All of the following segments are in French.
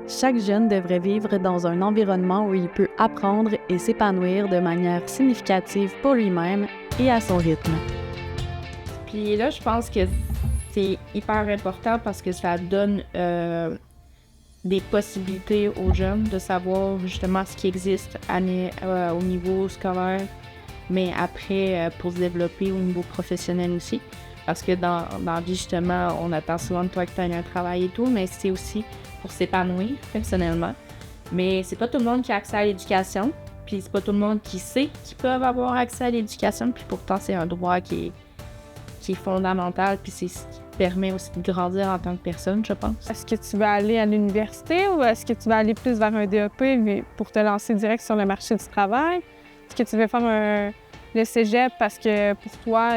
Chaque jeune devrait vivre dans un environnement où il peut apprendre et s'épanouir de manière significative pour lui-même et à son rythme. Puis là, je pense que c'est hyper important parce que ça donne des possibilités aux jeunes de savoir justement ce qui existe au niveau scolaire, mais après, pour se développer au niveau professionnel aussi. Parce que dans la vie, justement, on attend souvent de toi que tu aies un travail et tout, mais c'est aussi pour s'épanouir personnellement. Mais c'est pas tout le monde qui a accès à l'éducation, puis c'est pas tout le monde qui sait qu'ils peuvent avoir accès à l'éducation, puis pourtant c'est un droit qui est fondamental, puis c'est ce qui permet aussi de grandir en tant que personne, je pense. Est-ce que tu vas aller à l'université ou est-ce que tu vas aller plus vers un DEP pour te lancer direct sur le marché du travail? Est-ce que tu veux faire le cégep parce que pour toi,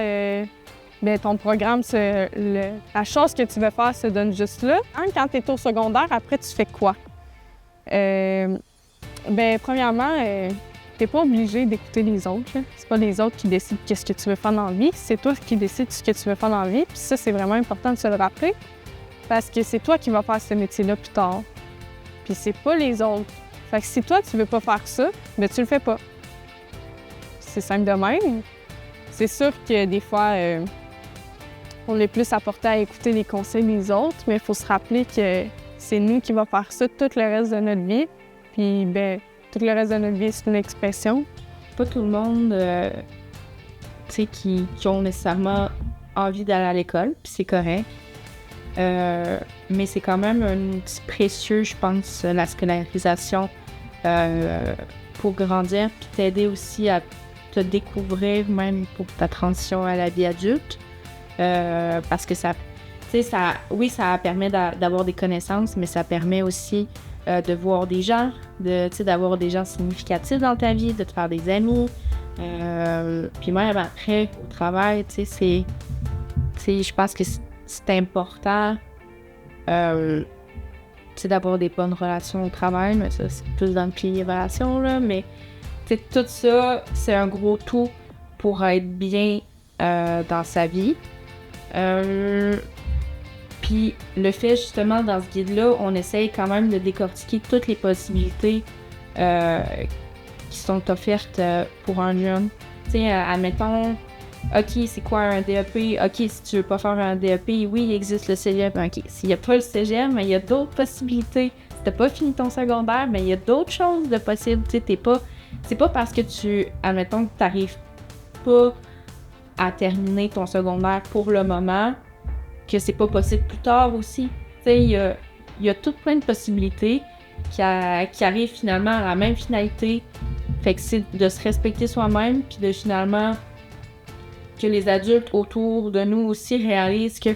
ton programme, la chose que tu veux faire se donne juste là? Quand tu es au secondaire, après, tu fais quoi? Premièrement, t'es pas obligé d'écouter les autres. Là. C'est pas les autres qui décident qu'est-ce que tu veux faire dans la vie. C'est toi qui décides ce que tu veux faire dans la vie. Puis ça, c'est vraiment important de se le rappeler parce que c'est toi qui vas faire ce métier-là plus tard. Puis c'est pas les autres. Fait que si toi, tu veux pas faire ça, tu le fais pas. C'est simple de même. C'est sûr que des fois, on est plus apporté à écouter les conseils des autres, mais il faut se rappeler que c'est nous qui va faire ça tout le reste de notre vie. Puis, tout le reste de notre vie, c'est une expression. Pas tout le monde, qui ont nécessairement envie d'aller à l'école, puis c'est correct. Mais c'est quand même un outil précieux, je pense, la scolarisation pour grandir, puis t'aider aussi à te découvrir même pour ta transition à la vie adulte. Parce que ça permet d'avoir des connaissances, mais ça permet aussi de voir des gens, d'avoir des gens significatifs dans ta vie, de te faire des amis. Puis même après, au travail, je pense que c'est important d'avoir des bonnes relations au travail, mais ça, c'est plus dans le pilier relations, là, mais tout ça, c'est un gros tout pour être bien dans sa vie. Puis le fait justement dans ce guide-là, on essaye quand même de décortiquer toutes les possibilités qui sont offertes pour un jeune. Admettons, OK, c'est quoi un DEP? OK, si tu veux pas faire un DEP, oui, il existe le cégep. OK, s'il n'y a pas le cégep, mais il y a d'autres possibilités. Si t'as pas fini ton secondaire, mais il y a d'autres choses de possibles. C'est pas parce que admettons que t'arrives pas à terminer ton secondaire pour le moment que c'est pas possible plus tard aussi. Il y a tout plein de possibilités qui arrivent finalement à la même finalité. Fait que c'est de se respecter soi-même puis de finalement que les adultes autour de nous aussi réalisent que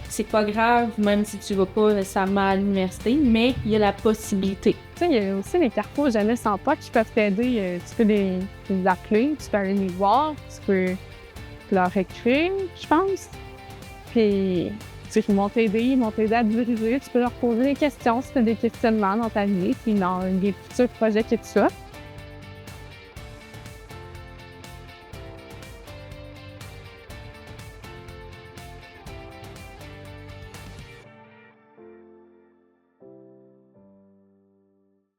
c'est pas grave, même si tu vas pas nécessairement à l'université, mais il y a la possibilité. Il y a aussi les carrefours jeunesse en poche qui peuvent t'aider. Tu peux les appeler, tu peux aller les voir, tu peux leur écrire, je pense. Puis, ils vont t'aider à te diriger. Tu peux leur poser des questions si tu as des questionnements dans ta vie, puis dans les futurs projets que tu as.